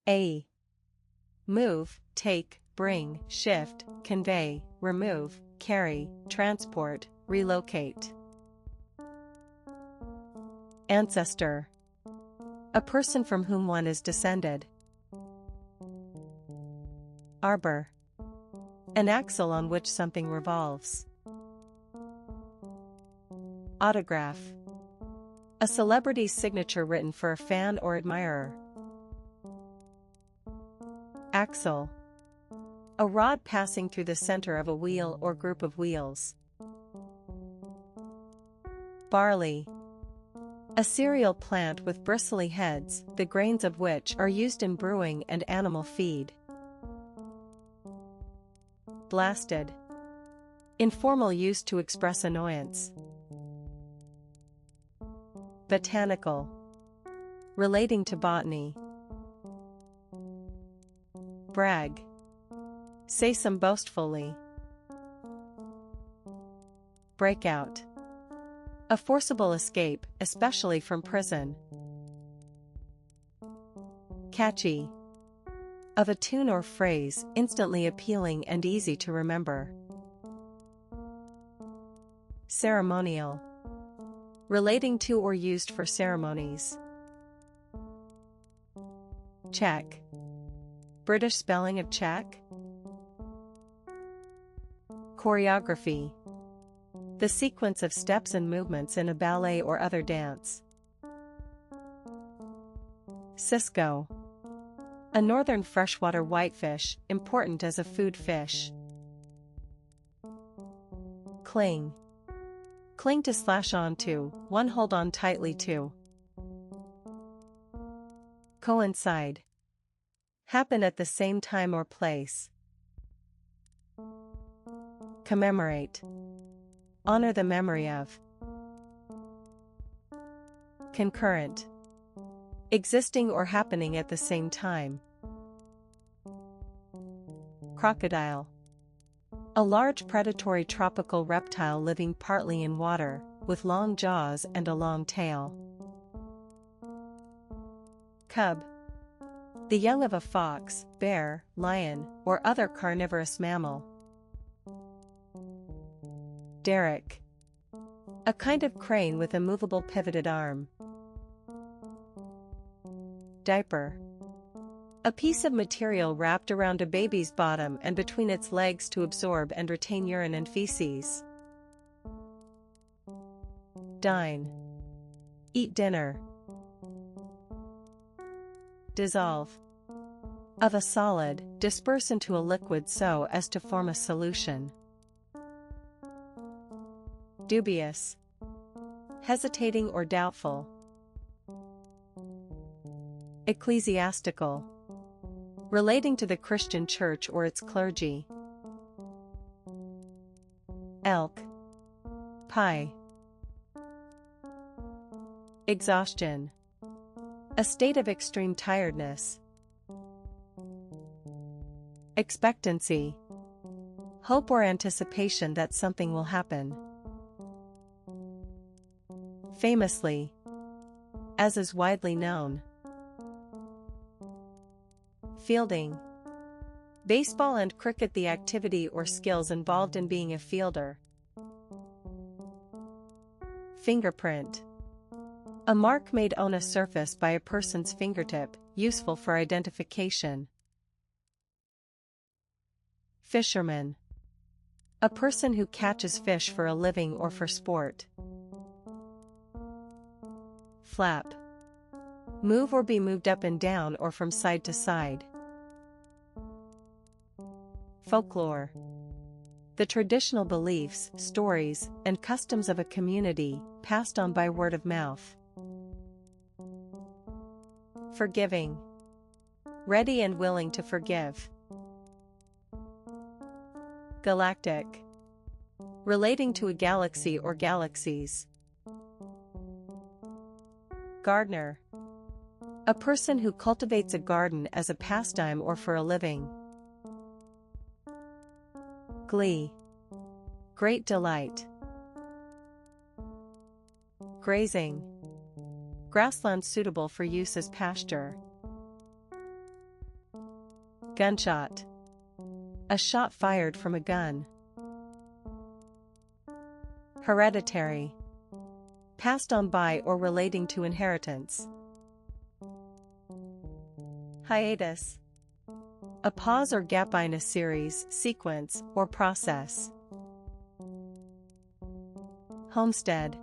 A. Move, take, bring, shift, convey, remove, carry, transport, relocate. Ancestor. A person from whom one is descended. Arbor. An axle on which something revolves. Autograph. A celebrity's signature written for a fan or admirer. Axle. A rod passing through the center of a wheel or group of wheels. Barley. A cereal plant with bristly heads, the grains of which are used in brewing and animal feed. Blasted. Informal use to express annoyance. Botanical. Relating to botany. Brag. Say some boastfully. Breakout. A forcible escape, especially from prison. Catchy. Of a tune or phrase, instantly appealing and easy to remember. Ceremonial. Relating to or used for ceremonies. Check. British spelling of check. Choreography. The sequence of steps and movements in a ballet or other dance. Cisco. A northern freshwater whitefish, important as a food fish. Cling. Cling to slash onto, one hold on tightly to. Coincide. Happen at the same time or place. Commemorate. Honor the memory of. Concurrent. Existing or happening at the same time. Crocodile. A large predatory tropical reptile living partly in water, with long jaws and a long tail. Cub. The young of a fox, bear, lion, or other carnivorous mammal. Derrick. A kind of crane with a movable pivoted arm. Diaper. A piece of material wrapped around a baby's bottom and between its legs to absorb and retain urine and feces. Dine. Eat dinner. Dissolve. Of a solid, disperse into a liquid so as to form a solution. Dubious. Hesitating or doubtful. Ecclesiastical. Relating to the Christian church or its clergy. Elk. Pie. Exhaustion. A state of extreme tiredness. Expectancy. Hope or anticipation that something will happen. Famously. As is widely known. Fielding. Baseball and cricket, the activity or skills involved in being a fielder. Fingerprint. A mark made on a surface by a person's fingertip, useful for identification. Fisherman. A person who catches fish for a living or for sport. Flap. Move or be moved up and down or from side to side. Folklore. The traditional beliefs, stories, and customs of a community, passed on by word of mouth. Forgiving. Ready and willing to forgive. Galactic. Relating to a galaxy or galaxies. Gardener. A person who cultivates a garden as a pastime or for a living. Glee. Great delight. Grazing. Grassland suitable for use as pasture. Gunshot. A shot fired from a gun. Hereditary. Passed on by or relating to inheritance. Hiatus. A pause or gap in a series, sequence, or process. Homestead.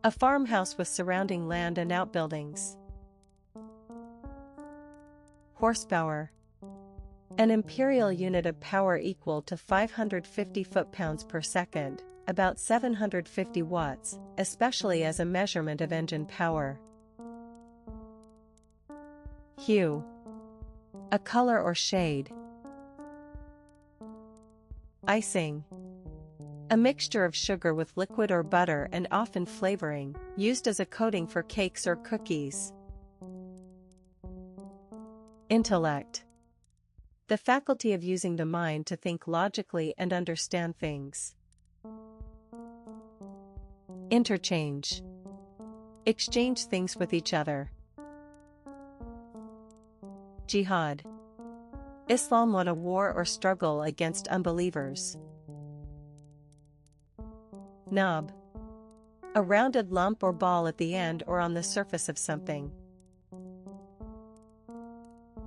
A farmhouse with surrounding land and outbuildings. Horsepower. An imperial unit of power equal to 550 foot-pounds per second, about 750 watts, especially as a measurement of engine power. Hue. A color or shade. Icing. A mixture of sugar with liquid or butter and often flavoring, used as a coating for cakes or cookies. Intellect. The faculty of using the mind to think logically and understand things. Interchange. Exchange things with each other. Jihad. Islam won a war or struggle against unbelievers. Knob. A rounded lump or ball at the end or on the surface of something.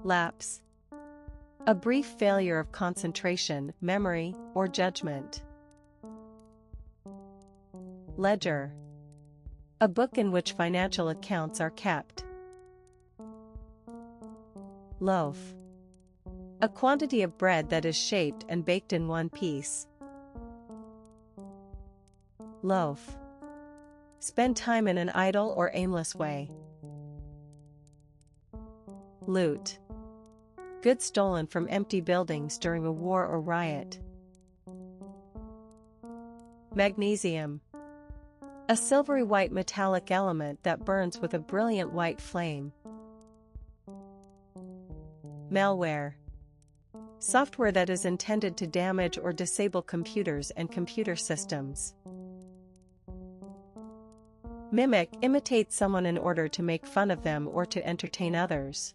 Lapse. A brief failure of concentration, memory, or judgment. Ledger. A book in which financial accounts are kept. Loaf. A quantity of bread that is shaped and baked in one piece. Loaf. Spend time in an idle or aimless way. Loot. Goods stolen from empty buildings during a war or riot. Magnesium. A silvery white metallic element that burns with a brilliant white flame. Malware. Software that is intended to damage or disable computers and computer systems. Mimic. Imitate someone in order to make fun of them or to entertain others.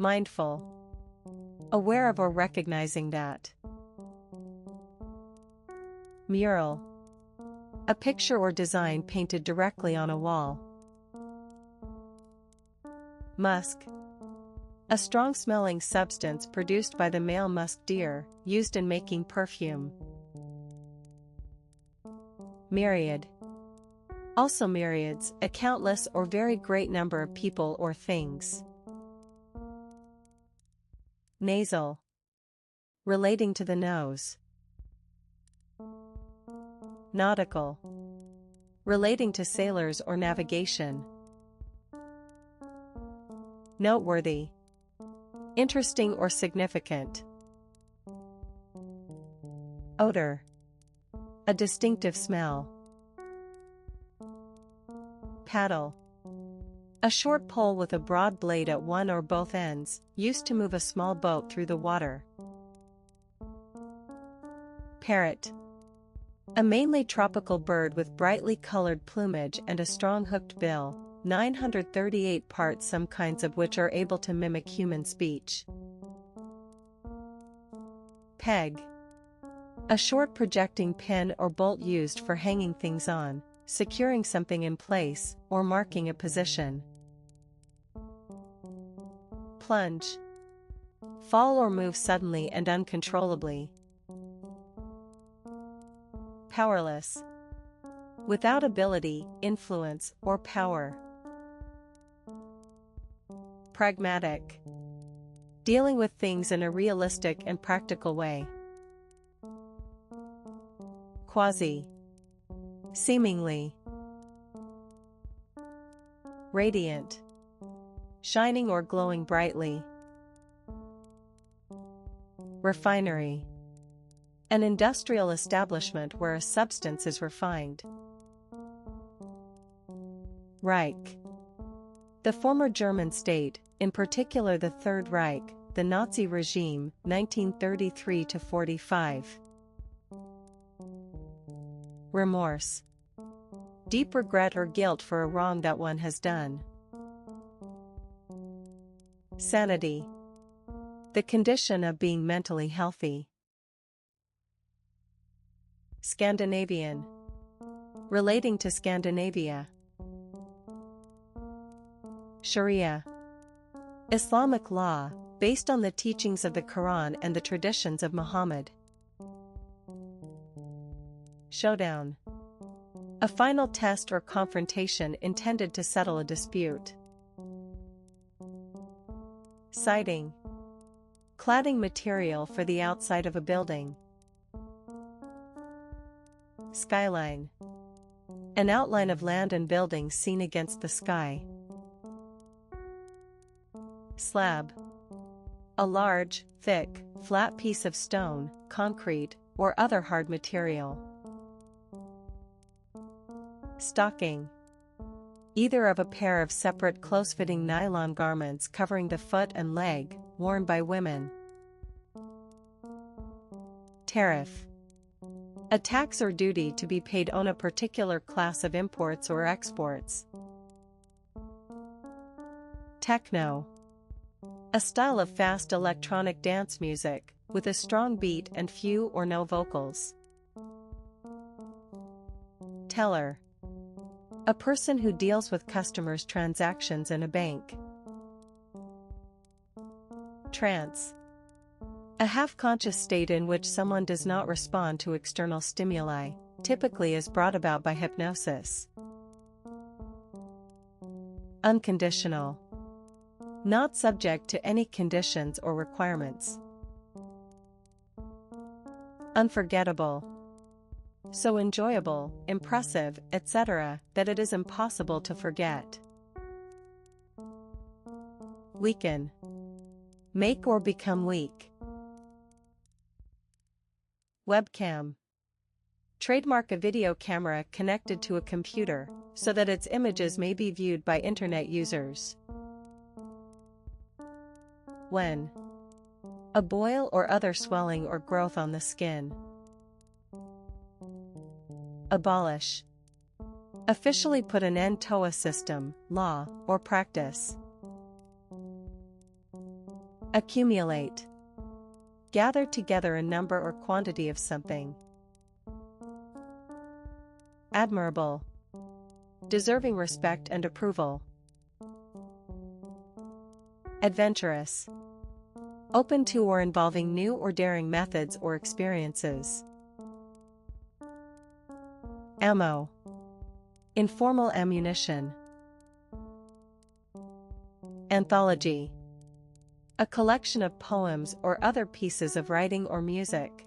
Mindful. Aware of or recognizing that. Mural. A picture or design painted directly on a wall. Musk. A strong-smelling substance produced by the male musk deer, used in making perfume. Myriad. Also myriads, a countless or very great number of people or things. Nasal. Relating to the nose. Nautical. Relating to sailors or navigation. Noteworthy. Interesting or significant. Odor. A distinctive smell. Paddle. A short pole with a broad blade at one or both ends, used to move a small boat through the water. Parrot. A mainly tropical bird with brightly colored plumage and a strong hooked bill, 938 parts, some kinds of which are able to mimic human speech. Peg. A short projecting pin or bolt used for hanging things on, securing something in place, or marking a position. Plunge. Fall or move suddenly and uncontrollably. Powerless. Without ability, influence, or power. Pragmatic. Dealing with things in a realistic and practical way. Quasi. Seemingly. Radiant. Shining or glowing brightly. Refinery. An industrial establishment where a substance is refined. Reich. The former German state, in particular the Third Reich, the Nazi regime, 1933 to 45. Remorse. Deep regret or guilt for a wrong that one has done. Sanity. The condition of being mentally healthy. Scandinavian. Relating to Scandinavia. Sharia. Islamic law, based on the teachings of the Quran and the traditions of Muhammad. Showdown. A final test or confrontation intended to settle a dispute. Siding. Cladding material for the outside of a building. Skyline. An outline of land and buildings seen against the sky. Slab. A large, thick, flat piece of stone, concrete, or other hard material. Stocking. Either of a pair of separate close-fitting nylon garments covering the foot and leg, worn by women. Tariff. A tax or duty to be paid on a particular class of imports or exports. Techno. A style of fast electronic dance music, with a strong beat and few or no vocals. Teller. A person who deals with customers' transactions in a bank. Trance. A half-conscious state in which someone does not respond to external stimuli, typically is brought about by hypnosis. Unconditional. Not subject to any conditions or requirements. Unforgettable. So enjoyable, impressive, etc., that it is impossible to forget. Weaken. Make or become weak. Webcam. Trademark a video camera connected to a computer, so that its images may be viewed by Internet users. Wen. A boil or other swelling or growth on the skin. Abolish. Officially put an end to a system, law, or practice. Accumulate. Gather together a number or quantity of something. Admirable. Deserving respect and approval. Adventurous. Open to or involving new or daring methods or experiences. Ammo. Informal ammunition. Anthology. A collection of poems or other pieces of writing or music.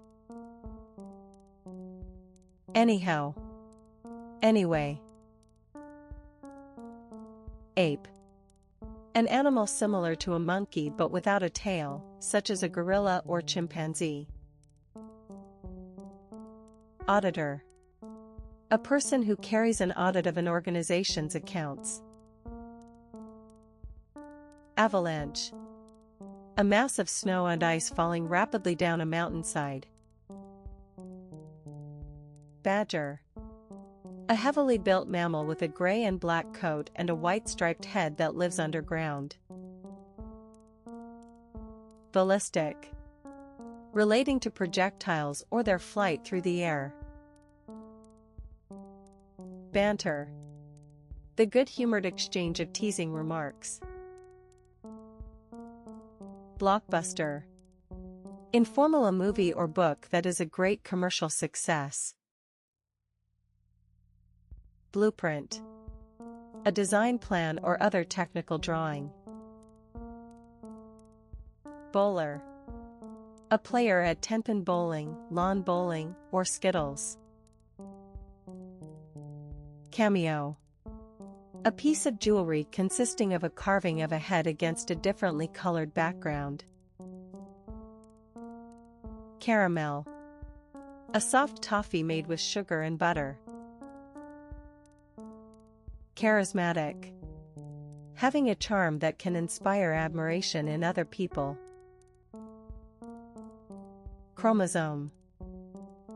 Anyhow. Anyway. Ape. An animal similar to a monkey but without a tail, such as a gorilla or chimpanzee. Auditor. A person who carries an audit of an organization's accounts. Avalanche. A mass of snow and ice falling rapidly down a mountainside. Badger. A heavily built mammal with a gray and black coat and a white striped head that lives underground. Ballistic. Relating to projectiles or their flight through the air. Banter. The good-humored exchange of teasing remarks. Blockbuster. In formal a movie or book that is a great commercial success. Blueprint. A design plan or other technical drawing. Bowler. A player at 10-pin bowling, lawn bowling, or skittles. Cameo. A piece of jewelry consisting of a carving of a head against a differently colored background. Caramel. A soft toffee made with sugar and butter. Charismatic. Having a charm that can inspire admiration in other people. Chromosome.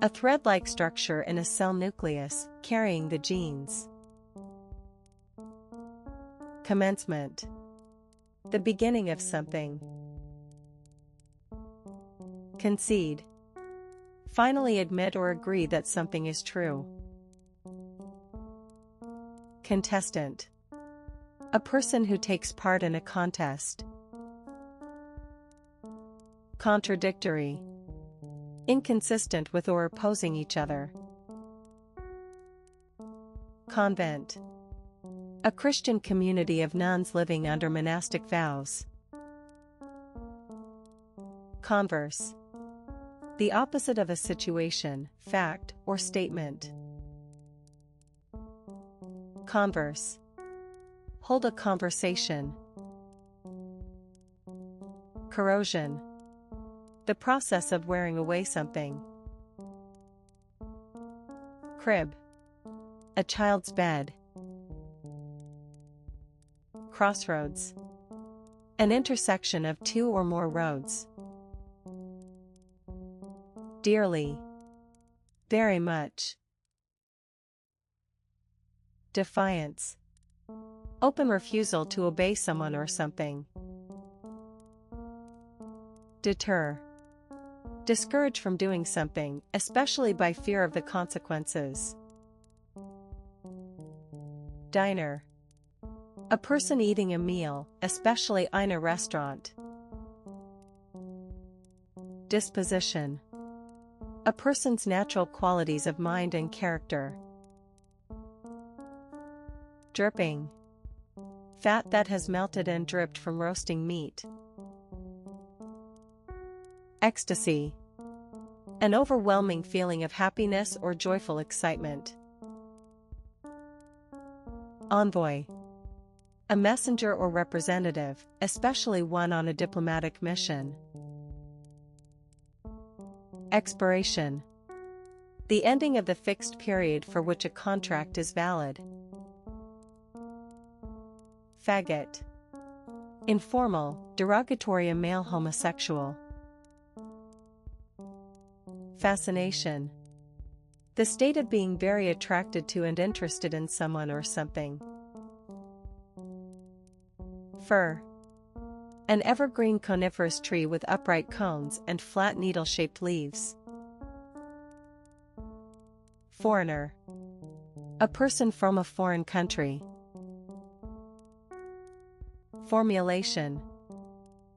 A thread-like structure in a cell nucleus, carrying the genes. Commencement. The beginning of something. Concede. Finally admit or agree that something is true. Contestant. A person who takes part in a contest. Contradictory. Inconsistent with or opposing each other. Convent. A Christian community of nuns living under monastic vows. Converse. The opposite of a situation, fact, or statement. Converse. Hold a conversation. Corrosion. The process of wearing away something. Crib. A child's bed. Crossroads. An intersection of two or more roads. Dearly. Very much. Defiance. Open refusal to obey someone or something. Deter. Discourage from doing something, especially by fear of the consequences. Diner. A person eating a meal, especially in a restaurant. Disposition. A person's natural qualities of mind and character. Dripping. Fat that has melted and dripped from roasting meat. Ecstasy. An overwhelming feeling of happiness or joyful excitement. Envoy. A messenger or representative, especially one on a diplomatic mission. Expiration. The ending of the fixed period for which a contract is valid. Faggot. Informal, derogatory a male homosexual. Fascination. The state of being very attracted to and interested in someone or something. Fir. An evergreen coniferous tree with upright cones and flat needle-shaped leaves. Foreigner. A person from a foreign country. Formulation.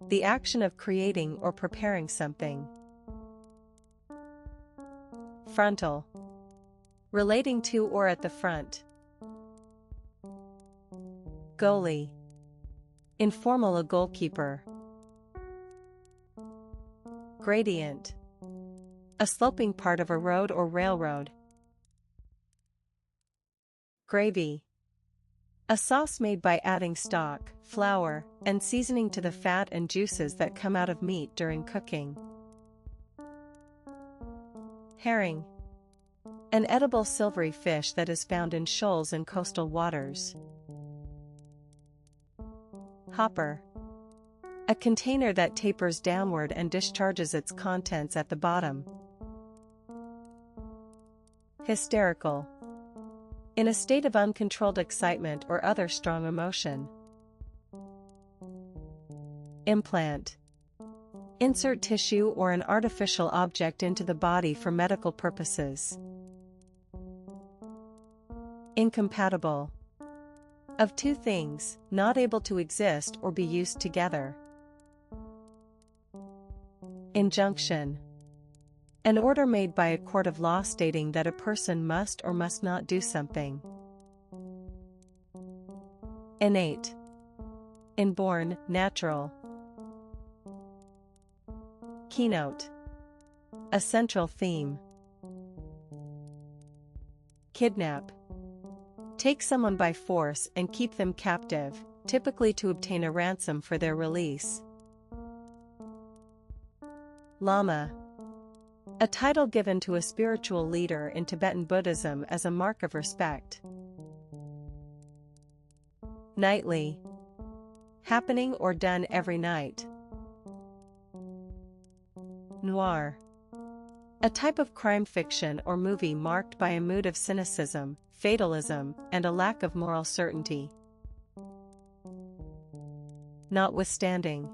The action of creating or preparing something. Frontal. Relating to or at the front. Goalie. Informal a goalkeeper. Gradient. A sloping part of a road or railroad. Gravy. A sauce made by adding stock, flour, and seasoning to the fat and juices that come out of meat during cooking. Herring. An edible silvery fish that is found in shoals in coastal waters. Hopper. A container that tapers downward and discharges its contents at the bottom. Hysterical. In a state of uncontrolled excitement or other strong emotion. Implant. Insert tissue or an artificial object into the body for medical purposes. Incompatible. Of two things, not able to exist or be used together. Injunction. An order made by a court of law stating that a person must or must not do something. Innate. Inborn, natural. Keynote. A central theme. Kidnap. Take someone by force and keep them captive, typically to obtain a ransom for their release. Lama. A title given to a spiritual leader in Tibetan Buddhism as a mark of respect. Nightly. Happening or done every night. Noir. A type of crime fiction or movie marked by a mood of cynicism, fatalism, and a lack of moral certainty. notwithstanding,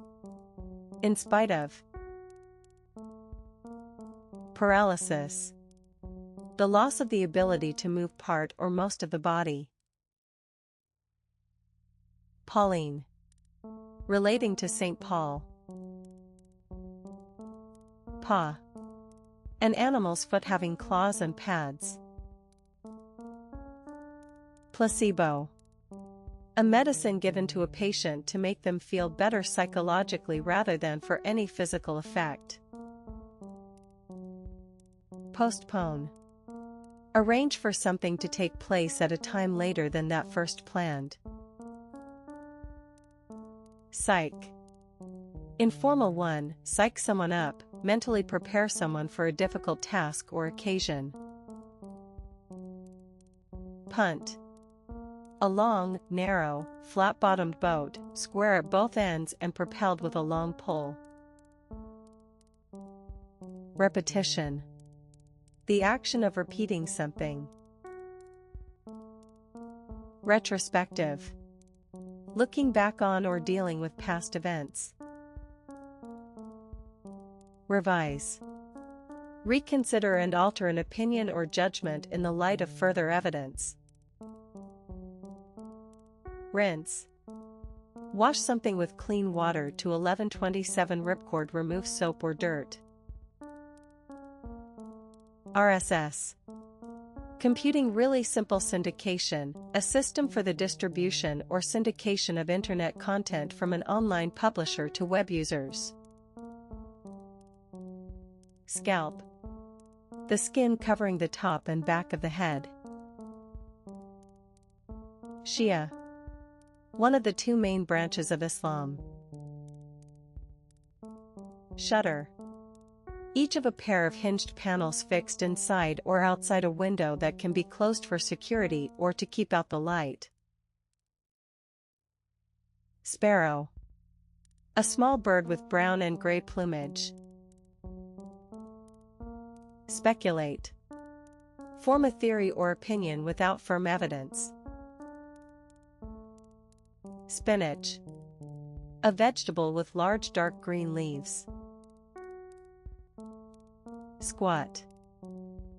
in spite of. Paralysis. The loss of the ability to move part or most of the body. Pauline. Relating to St. Paul. Paw. An animal's foot having claws and pads. Placebo. A medicine given to a patient to make them feel better psychologically rather than for any physical effect. Postpone. Arrange for something to take place at a time later than that first planned. Psych. Informal 1. Psych someone up, mentally prepare someone for a difficult task or occasion. Punt. A long, narrow, flat-bottomed boat, square at both ends and propelled with a long pole. Repetition. The action of repeating something. Retrospective. Looking back on or dealing with past events. Revise. Reconsider and alter an opinion or judgment in the light of further evidence. Rinse. Wash something with clean water to 1127 ripcord, remove soap or dirt. RSS. Computing really simple syndication, a system for the distribution or syndication of Internet content from an online publisher to web users. Scalp. The skin covering the top and back of the head. Shia. One of the two main branches of Islam. Shutter. Each of a pair of hinged panels fixed inside or outside a window that can be closed for security or to keep out the light. Sparrow. A small bird with brown and gray plumage. Speculate. Form a theory or opinion without firm evidence. Spinach. A vegetable with large dark green leaves. Squat.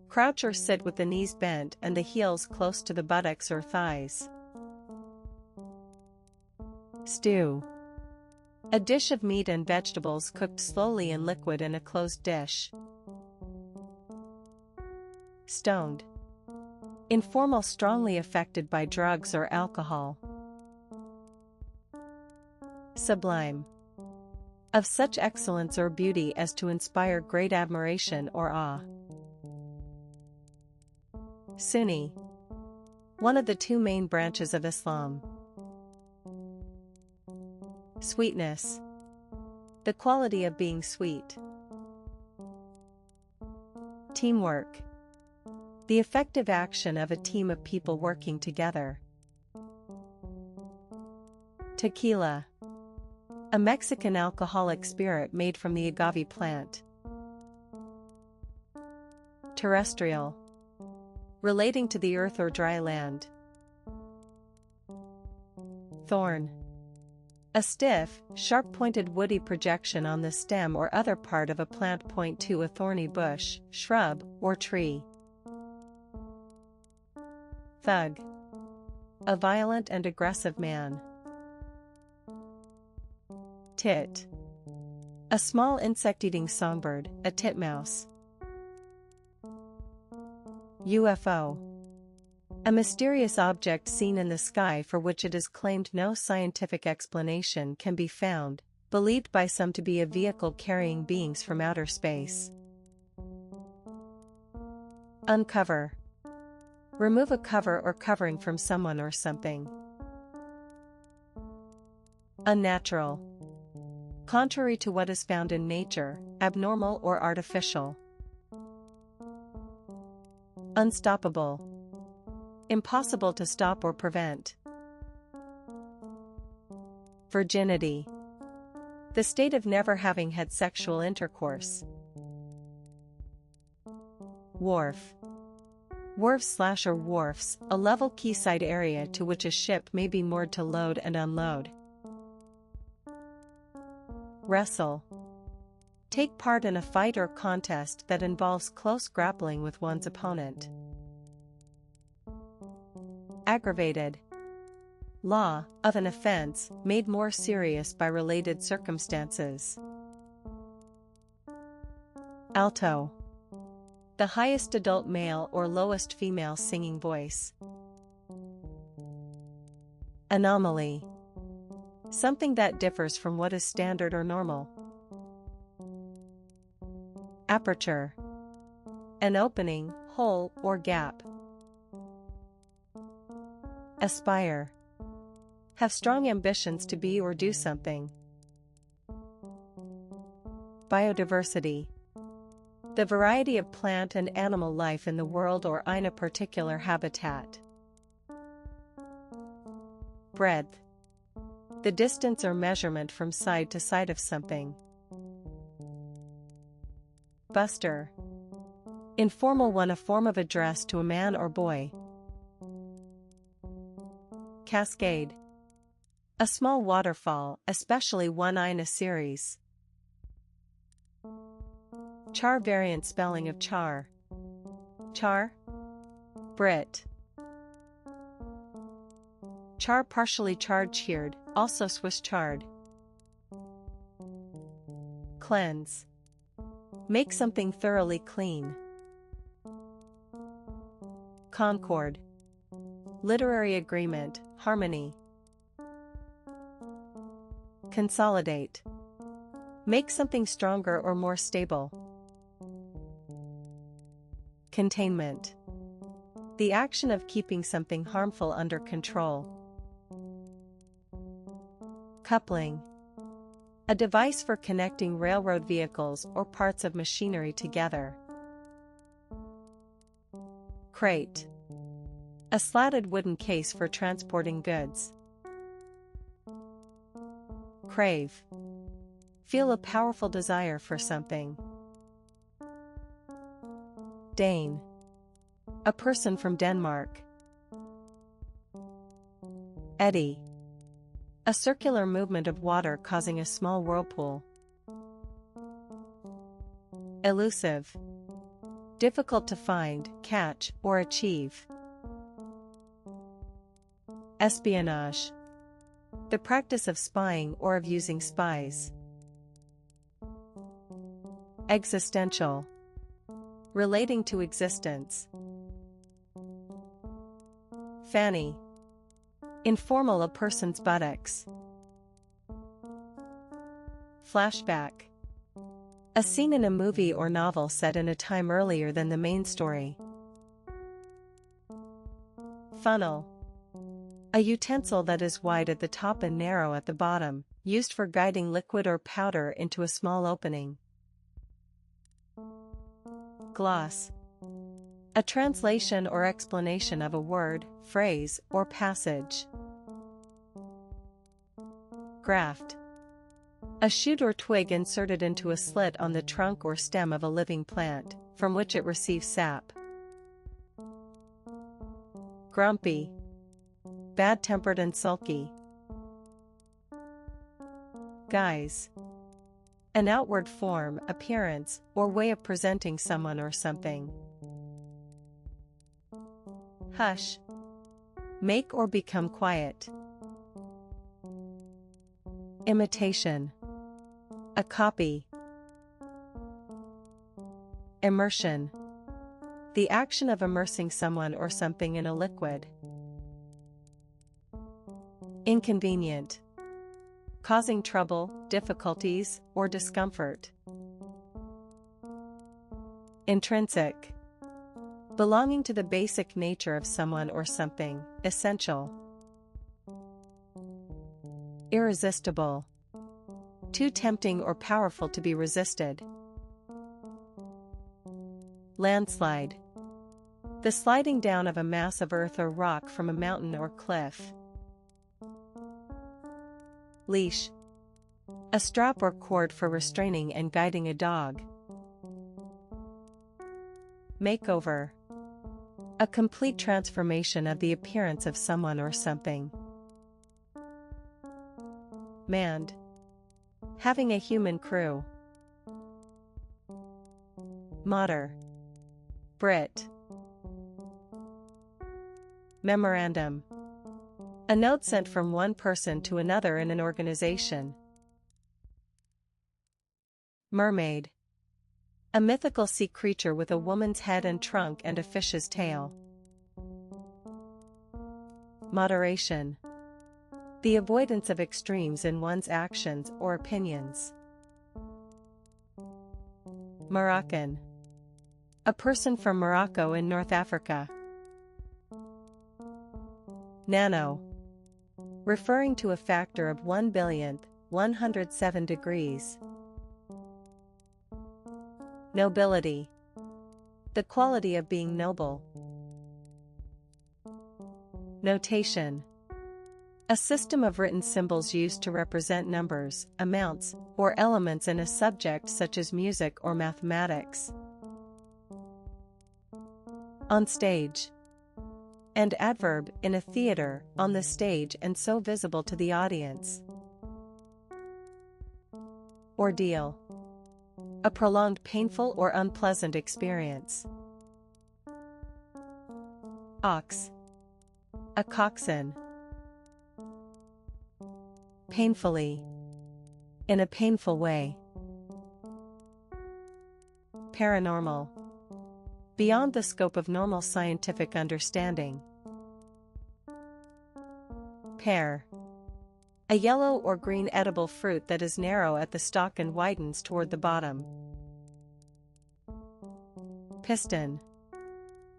Crouch or sit with the knees bent and the heels close to the buttocks or thighs. Stew. A dish of meat and vegetables cooked slowly in liquid in a closed dish. Stoned. Informal, strongly affected by drugs or alcohol. Sublime. Of such excellence or beauty as to inspire great admiration or awe. Sunni. One of the two main branches of Islam. Sweetness. The quality of being sweet. Teamwork. The effective action of a team of people working together. Tequila. A Mexican alcoholic spirit made from the agave plant. Terrestrial. Relating to the earth or dry land. Thorn. A stiff, sharp-pointed woody projection on the stem or other part of a plant point to a thorny bush, shrub, or tree. Thug. A violent and aggressive man. Tit. A small insect-eating songbird, a titmouse. UFO. A mysterious object seen in the sky for which it is claimed no scientific explanation can be found, believed by some to be a vehicle carrying beings from outer space. Uncover. Remove a cover or covering from someone or something. Unnatural. Contrary to what is found in nature, abnormal or artificial. Unstoppable. Impossible to stop or prevent. Virginity. The state of never having had sexual intercourse. Wharf. Wharves or wharfs, a level quayside area to which a ship may be moored to load and unload. Wrestle. Take part in a fight or contest that involves close grappling with one's opponent. Aggravated. Law of an offense made more serious by related circumstances. Alto. The highest adult male or lowest female singing voice. Anomaly. Something that differs from what is standard or normal. Aperture. An opening, hole, or gap. Aspire. Have strong ambitions to be or do something. Biodiversity. The variety of plant and animal life in the world or in a particular habitat. Breadth. The distance or measurement from side to side of something. Buster. Informal one, a form of address to a man or boy. Cascade. A small waterfall, especially one in a series. Char variant spelling of char. Char. Brit. Char partially charred cheered, also Swiss chard. Cleanse. Make something thoroughly clean. Concord. Literary agreement, harmony. Consolidate. Make something stronger or more stable. Containment. The action of keeping something harmful under control. Coupling. A device for connecting railroad vehicles or parts of machinery together. Crate. A slatted wooden case for transporting goods. Crave. Feel a powerful desire for something. Dane. A person from Denmark. Eddy. A circular movement of water causing a small whirlpool. Elusive. Difficult to find, catch, or achieve. Espionage. The practice of spying or of using spies. Existential. Relating to existence. Fanny. Informal, a person's buttocks. Flashback. A scene in a movie or novel set in a time earlier than the main story. Funnel. A utensil that is wide at the top and narrow at the bottom, used for guiding liquid or powder into a small opening. Gloss. A translation or explanation of a word, phrase, or passage. Graft. A shoot or twig inserted into a slit on the trunk or stem of a living plant, from which it receives sap. Grumpy. Bad-tempered and sulky. Guise. An outward form, appearance, or way of presenting someone or something. Hush. Make or become quiet. Imitation. A copy. Immersion. The action of immersing someone or something in a liquid. Inconvenient. Causing trouble, difficulties, or discomfort. Intrinsic. Belonging to the basic nature of someone or something, essential. Irresistible. Too tempting or powerful to be resisted. Landslide. The sliding down of a mass of earth or rock from a mountain or cliff. Leash. A strap or cord for restraining and guiding a dog. Makeover. A complete transformation of the appearance of someone or something. Manned. Having a human crew. Mater. Brit. Memorandum. A note sent from one person to another in an organization. Mermaid. A mythical sea creature with a woman's head and trunk and a fish's tail. Moderation. The avoidance of extremes in one's actions or opinions. Moroccan. A person from Morocco in North Africa. Nano. Referring to a factor of 1,107 degrees. Nobility. The quality of being noble. Notation. A system of written symbols used to represent numbers, amounts, or elements in a subject such as music or mathematics. On stage. And adverb, in a theater, on the stage and so visible to the audience. Ordeal. A prolonged painful or unpleasant experience. Ox. A coxswain. Painfully. In a painful way. Paranormal. Beyond the scope of normal scientific understanding. Pear. A yellow or green edible fruit that is narrow at the stalk and widens toward the bottom. Piston.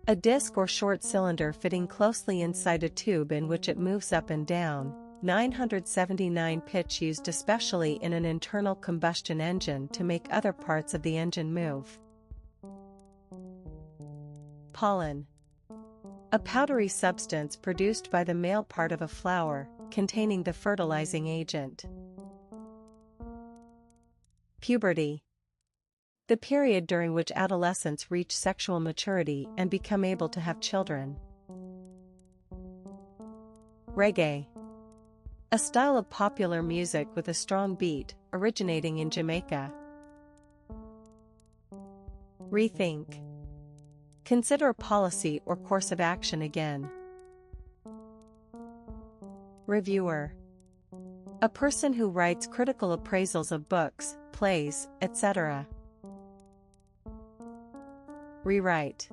A disc or short cylinder fitting closely inside a tube in which it moves up and down. 979 pitch used especially in an internal combustion engine to make other parts of the engine move. Pollen. A powdery substance produced by the male part of a flower, containing the fertilizing agent. Puberty. The period during which adolescents reach sexual maturity and become able to have children. Reggae. A style of popular music with a strong beat, originating in Jamaica. Rethink. Consider a policy or course of action again. Reviewer. A person who writes critical appraisals of books, plays, etc. Rewrite.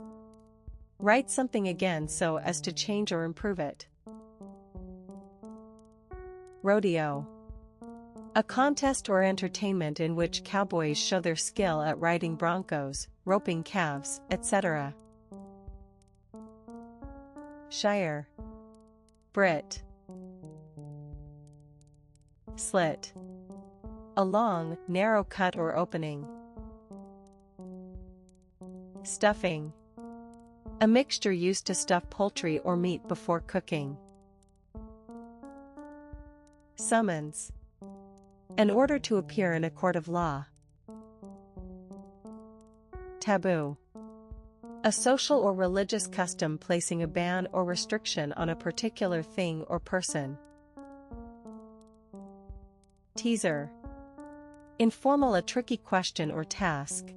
Write something again so as to change or improve it. Rodeo. A contest or entertainment in which cowboys show their skill at riding broncos, roping calves, etc. Shire. Brit. Slit. A long, narrow cut or opening. Stuffing. A mixture used to stuff poultry or meat before cooking. Summons. An order to appear in a court of law. Taboo. A social or religious custom placing a ban or restriction on a particular thing or person. Teaser. Informal, a tricky question or task.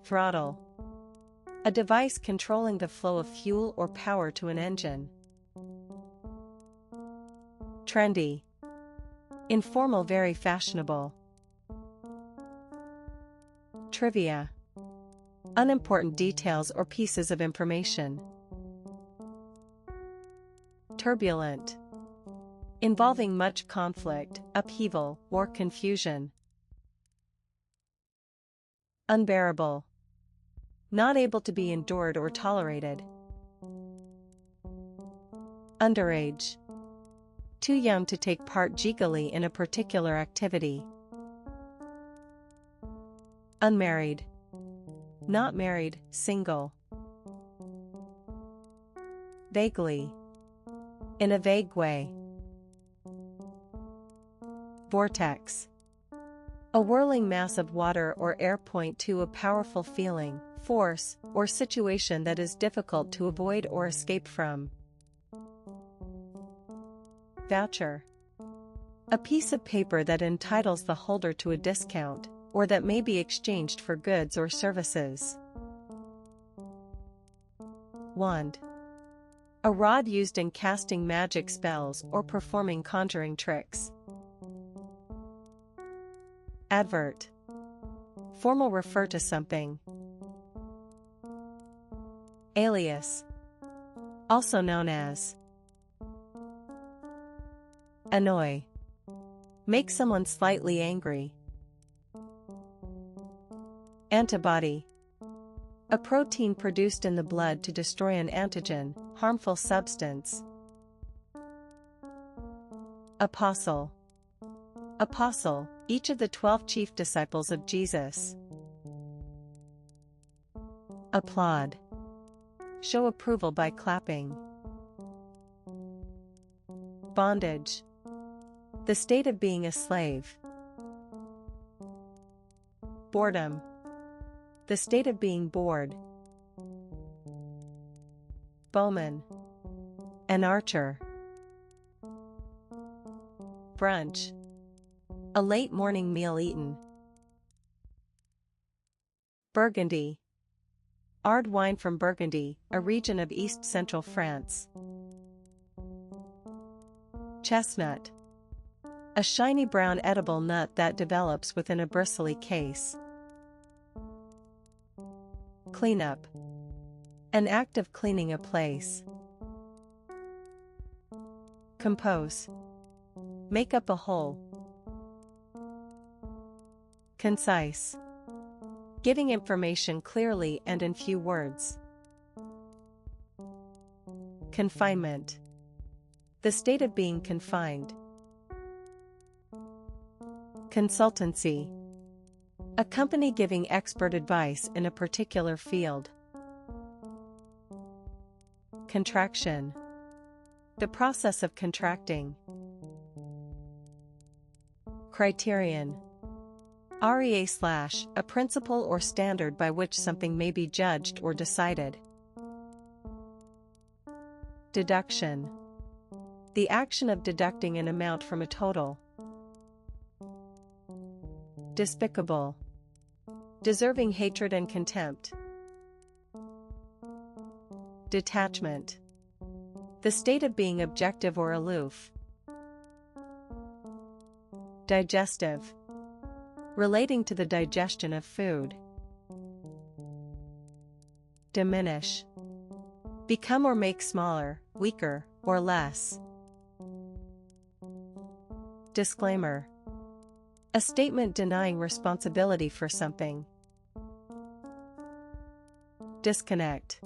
Throttle. A device controlling the flow of fuel or power to an engine. Trendy. Informal, very fashionable. Trivia. Unimportant details or pieces of information. Turbulent. Involving much conflict, upheaval, or confusion. Unbearable. Not able to be endured or tolerated. Underage. Too young to take part legally in a particular activity. Unmarried. Not married, single. Vaguely. In a vague way. Vortex. A whirling mass of water or air point to a powerful feeling, force, or situation that is difficult to avoid or escape from. Voucher. A piece of paper that entitles the holder to a discount, or that may be exchanged for goods or services. Wand. A rod used in casting magic spells or performing conjuring tricks. Advert. Form will refer to something. Alias. Also known as annoy. Make someone slightly angry. Antibody. A protein produced in the blood to destroy an antigen, harmful substance. Apostle. Apostle, each of the 12 chief disciples of Jesus. Applaud. Show approval by clapping. Bondage. The state of being a slave. Boredom. The state of being bored. Bowman. An archer. Brunch. A late morning meal eaten. Burgundy. Ard wine from Burgundy, a region of east-central France. Chestnut. A shiny brown edible nut that develops within a bristly case. Cleanup. An act of cleaning a place. Compose. Make up a whole. Concise. Giving information clearly and in few words. Confinement. The state of being confined. Consultancy. A company giving expert advice in a particular field. Contraction. The process of contracting. Criterion. A principle or standard by which something may be judged or decided. Deduction. The action of deducting an amount from a total. Despicable. Deserving hatred and contempt. Detachment. The state of being objective or aloof. Digestive. Relating to the digestion of food. Diminish. Become or make smaller, weaker, or less. Disclaimer. A statement denying responsibility for something. Disconnect.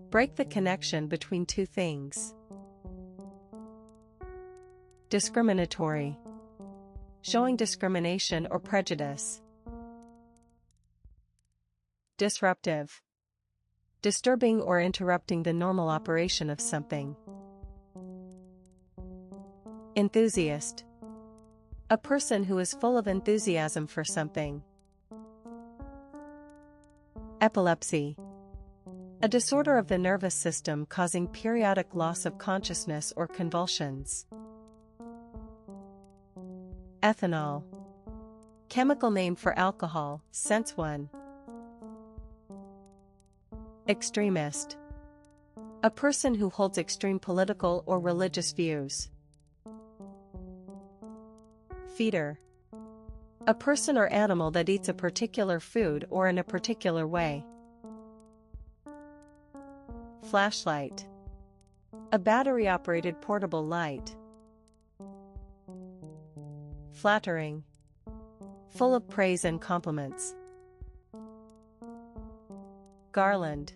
Break the connection between two things. Discriminatory. Showing discrimination or prejudice. Disruptive. Disturbing or interrupting the normal operation of something. Enthusiast. A person who is full of enthusiasm for something. Epilepsy. A disorder of the nervous system causing periodic loss of consciousness or convulsions. Ethanol. Chemical name for alcohol, sense 1. Extremist. A person who holds extreme political or religious views. Feeder. A person or animal that eats a particular food or in a particular way. Flashlight. A battery-operated portable light. Flattering. Full of praise and compliments. Garland.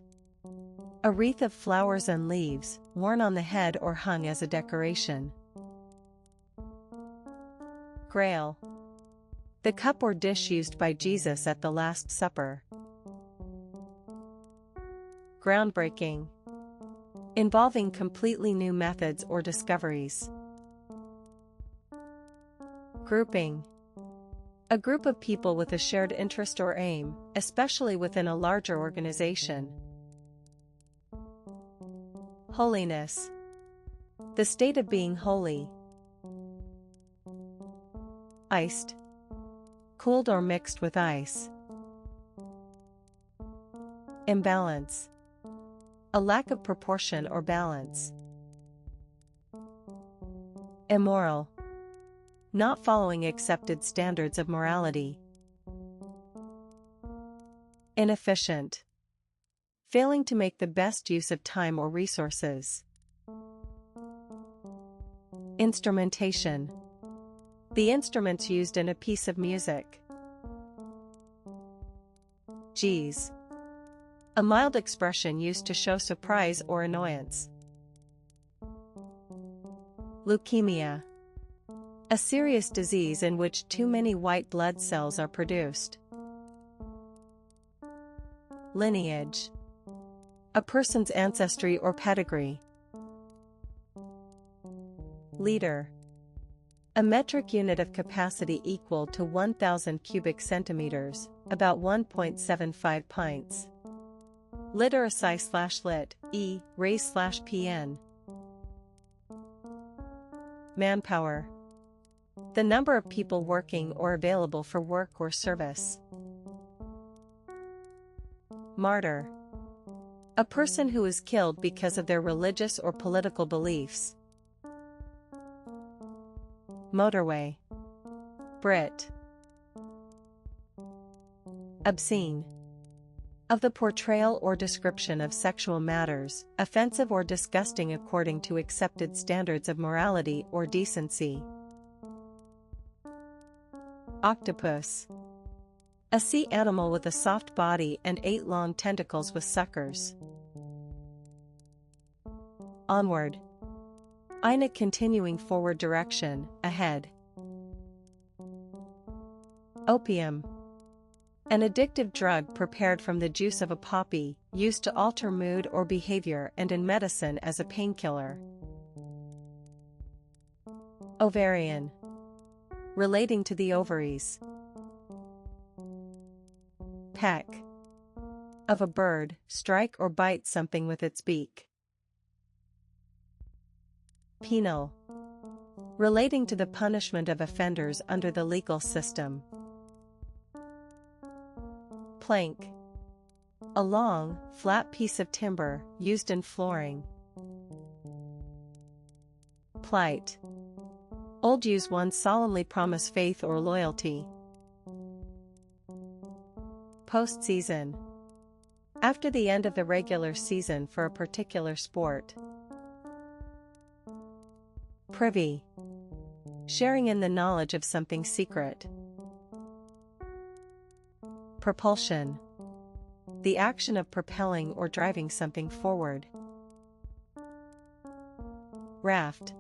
A wreath of flowers and leaves, worn on the head or hung as a decoration. Grail. The cup or dish used by Jesus at the Last Supper. Groundbreaking. Involving completely new methods or discoveries. Grouping. A group of people with a shared interest or aim, especially within a larger organization. Holiness. The state of being holy. iced, cooled or mixed with ice. Imbalance, a lack of proportion or balance. Immoral, not following accepted standards of morality. Inefficient, failing to make the best use of time or resources. Instrumentation, the instruments used in a piece of music. Geez, a mild expression used to show surprise or annoyance. Leukemia, a serious disease in which too many white blood cells are produced. Lineage, a person's ancestry or pedigree. Liter, a metric unit of capacity equal to 1,000 cubic centimeters, about 1.75 pints. Literacy/lit, raise/pn. Manpower, the number of people working or available for work or service. Martyr, a person who is killed because of their religious or political beliefs. Motorway, Brit. Obscene, of the portrayal or description of sexual matters, offensive or disgusting according to accepted standards of morality or decency. Octopus, a sea animal with a soft body and 8 long tentacles with suckers. Onward, in a continuing forward direction, ahead. Opium, an addictive drug prepared from the juice of a poppy, used to alter mood or behavior and in medicine as a painkiller. Ovarian, relating to the ovaries. Peck, of a bird, strike or bite something with its beak. Penal, relating to the punishment of offenders under the legal system. Plank, a long, flat piece of timber used in flooring. Plight, old use one solemnly promise faith or loyalty. Postseason, after the end of the regular season for a particular sport. Privy, sharing in the knowledge of something secret. Propulsion, the action of propelling or driving something forward. Raft,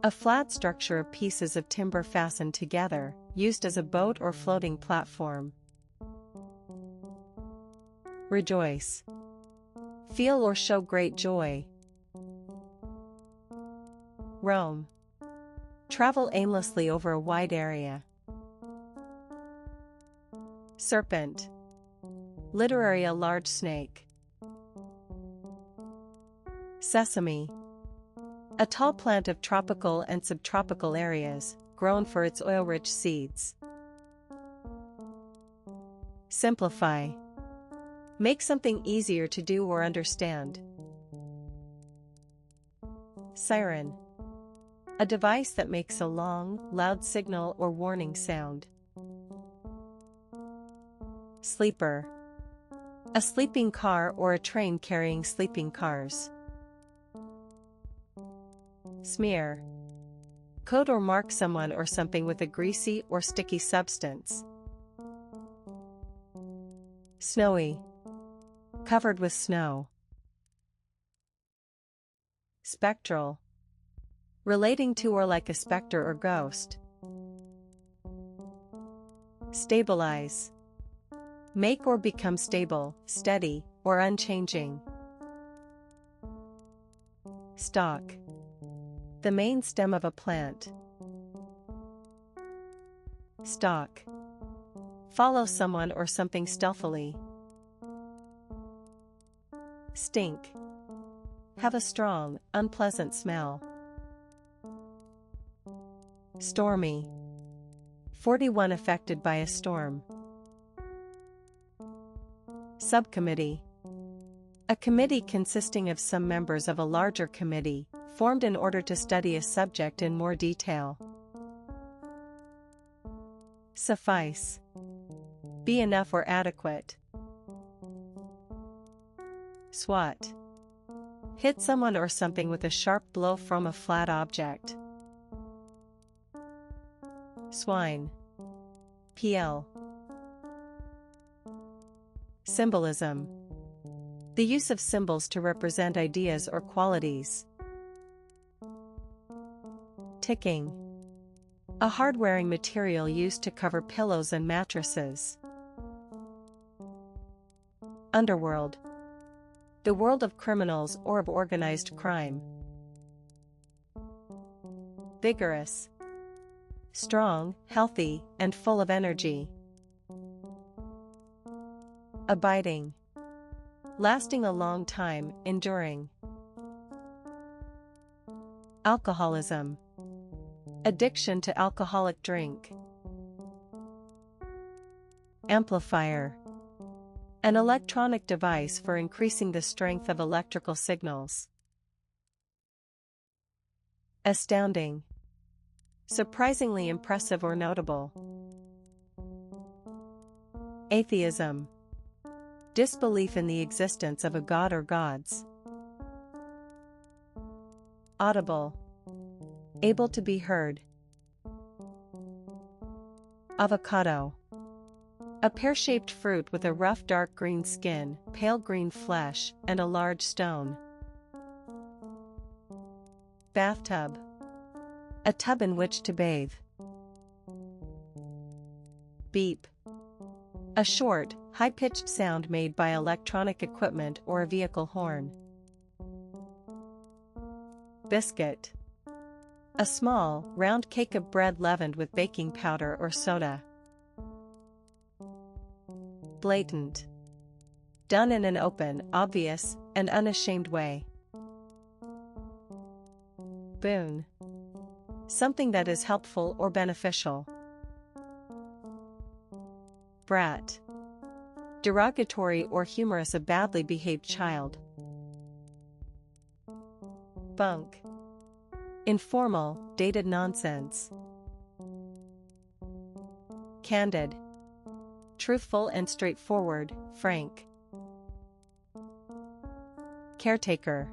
a flat structure of pieces of timber fastened together, used as a boat or floating platform. Rejoice, feel or show great joy. Roam, travel aimlessly over a wide area. Serpent, literary a large snake. Sesame, a tall plant of tropical and subtropical areas, grown for its oil-rich seeds. Simplify, make something easier to do or understand. Siren, a device that makes a long, loud signal or warning sound. Sleeper, a sleeping car or a train carrying sleeping cars. Smear, coat or mark someone or something with a greasy or sticky substance. Snowy, covered with snow. Spectral, relating to or like a specter or ghost. Stabilize, make or become stable, steady, or unchanging. Stalk, the main stem of a plant. Stalk, follow someone or something stealthily. Stink, have a strong, unpleasant smell. Stormy, 41 affected by a storm. Subcommittee. A committee consisting of some members of a larger committee, formed in order to study a subject in more detail. Suffice. Be enough or adequate. Swat. Hit someone or something with a sharp blow from a flat object. Swine. PL. Symbolism. The use of symbols to represent ideas or qualities. Ticking. A hard-wearing material used to cover pillows and mattresses. Underworld. The world of criminals or of organized crime. Vigorous. Strong, healthy, and full of energy. Abiding. Lasting a long time, enduring. Alcoholism. Addiction to alcoholic drink. Amplifier. An electronic device for increasing the strength of electrical signals. Astounding. Surprisingly impressive or notable. Atheism. Disbelief in the existence of a god or gods. Audible. Able to be heard. Avocado. A pear-shaped fruit with a rough dark green skin, pale green flesh, and a large stone. Bathtub. A tub in which to bathe. Beep. A short, high-pitched sound made by electronic equipment or a vehicle horn. Biscuit. A small, round cake of bread leavened with baking powder or soda. Blatant. Done in an open, obvious, and unashamed way. Boon. Something that is helpful or beneficial. Brat. Derogatory or humorous, a badly behaved child. Bunk. Informal, dated nonsense. Candid. Truthful and straightforward, frank. Caretaker.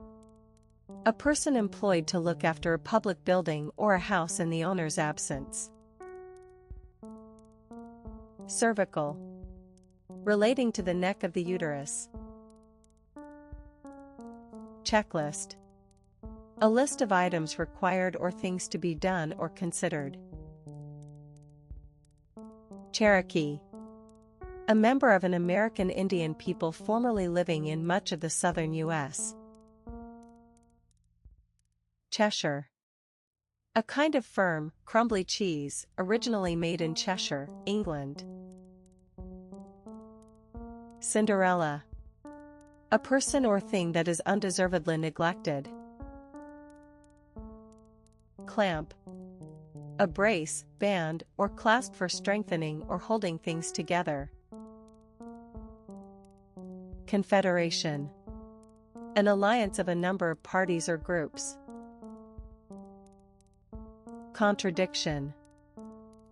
A person employed to look after a public building or a house in the owner's absence. Cervical. Relating to the neck of the uterus. Checklist. A list of items required or things to be done or considered. Cherokee. A member of an American Indian people formerly living in much of the southern U.S. Cheshire. A kind of firm, crumbly cheese, originally made in Cheshire, England. Cinderella. A person or thing that is undeservedly neglected. Clamp. A brace, band, or clasp for strengthening or holding things together. Confederation. An alliance of a number of parties or groups. Contradiction.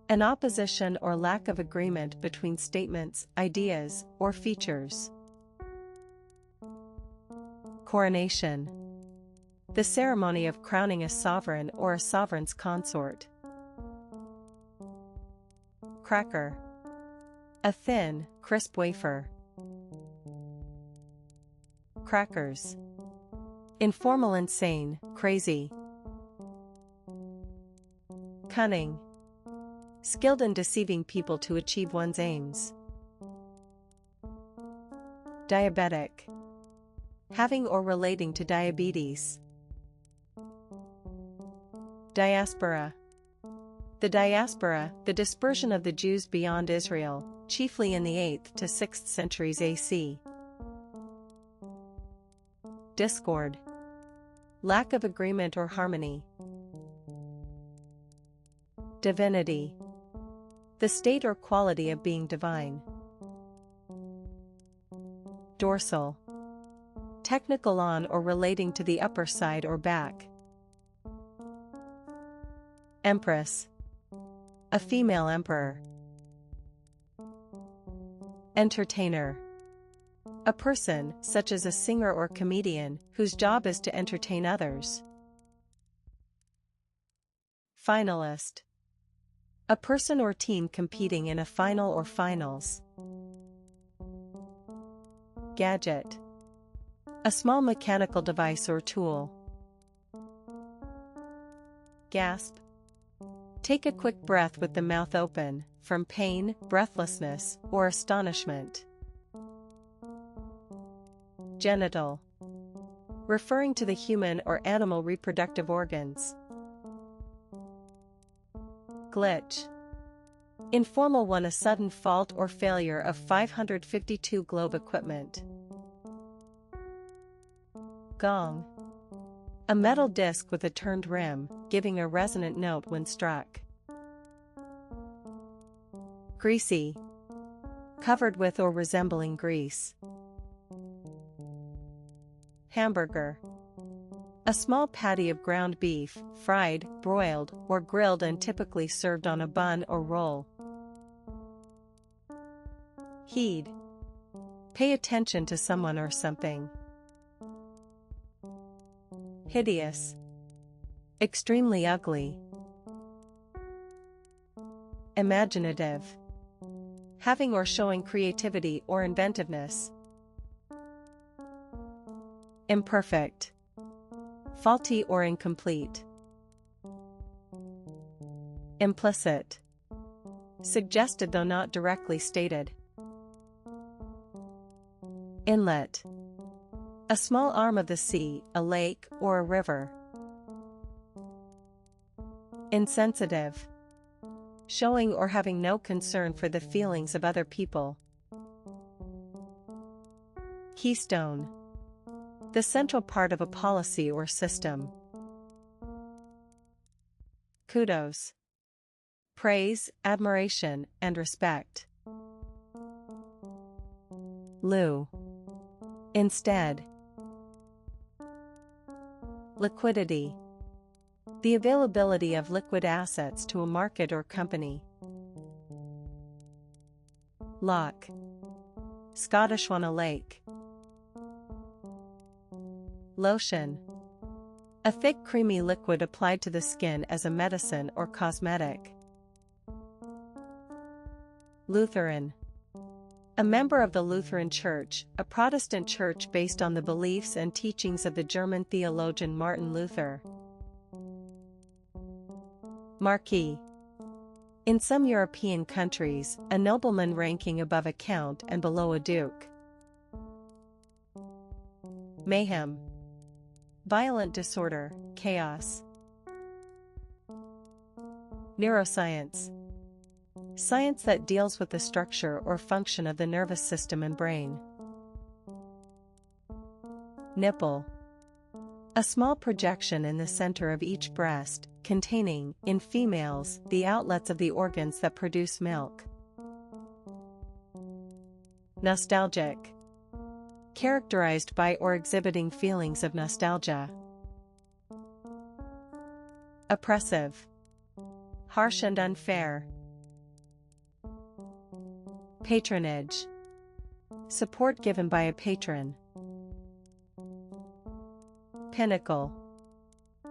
An opposition or lack of agreement between statements, ideas, or features. Coronation. The ceremony of crowning a sovereign or a sovereign's consort. Cracker. A thin, crisp wafer. Crackers. Informal, insane, crazy. Cunning. Skilled in deceiving people to achieve one's aims. Diabetic. Having or relating to diabetes. Diaspora. The diaspora, the dispersion of the Jews beyond Israel, chiefly in the 8th to 6th centuries AC. Discord. Lack of agreement or harmony. Divinity. The state or quality of being divine. Dorsal. Technical on or relating to the upper side or back. Empress. A female emperor. Entertainer. A person, such as a singer or comedian, whose job is to entertain others. Finalist. A person or team competing in a final or finals. Gadget. A small mechanical device or tool. Gasp. Take a quick breath with the mouth open, from pain, breathlessness, or astonishment. Genital. Referring to the human or animal reproductive organs. Glitch. Informal one, a sudden fault or failure of 552 globe equipment. Gong. A metal disc with a turned rim, giving a resonant note when struck. Greasy. Covered with or resembling grease. Hamburger. A small patty of ground beef, fried, broiled, or grilled and typically served on a bun or roll. Heed. Pay attention to someone or something. Hideous. Extremely ugly. Imaginative. Having or showing creativity or inventiveness. Imperfect. Faulty or incomplete. Implicit. Suggested though not directly stated. Inlet. A small arm of the sea, a lake, or a river. Insensitive. Showing or having no concern for the feelings of other people. Keystone. The central part of a policy or system. Kudos. Praise, admiration, and respect. Lieu. Instead. Liquidity. The availability of liquid assets to a market or company. Loch. Scottish on a lake. Lotion. A thick creamy liquid applied to the skin as a medicine or cosmetic. Lutheran. A member of the Lutheran Church, a Protestant church based on the beliefs and teachings of the German theologian Martin Luther. Marquis. In some European countries, a nobleman ranking above a count and below a duke. Mayhem. Violent disorder, chaos. Neuroscience. Science that deals with the structure or function of the nervous system and brain. Nipple. A small projection in the center of each breast, containing, in females, the outlets of the organs that produce milk. Nostalgic. Characterized by or exhibiting feelings of nostalgia. Oppressive. Harsh and unfair. Patronage. Support given by a patron. Pinnacle.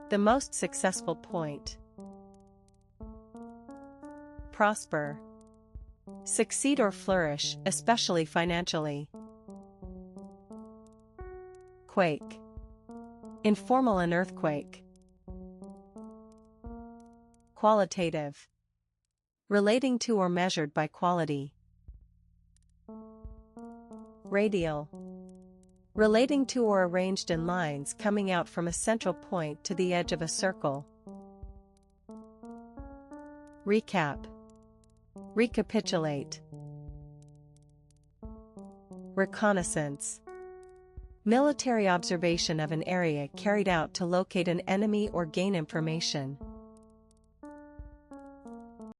The most successful point. Prosper. Succeed or flourish, especially financially. Quake. Informal, an earthquake. Qualitative. Relating to or measured by quality. Radial. Relating to or arranged in lines coming out from a central point to the edge of a circle. Recap. Recapitulate. Reconnaissance. Military observation of an area carried out to locate an enemy or gain information.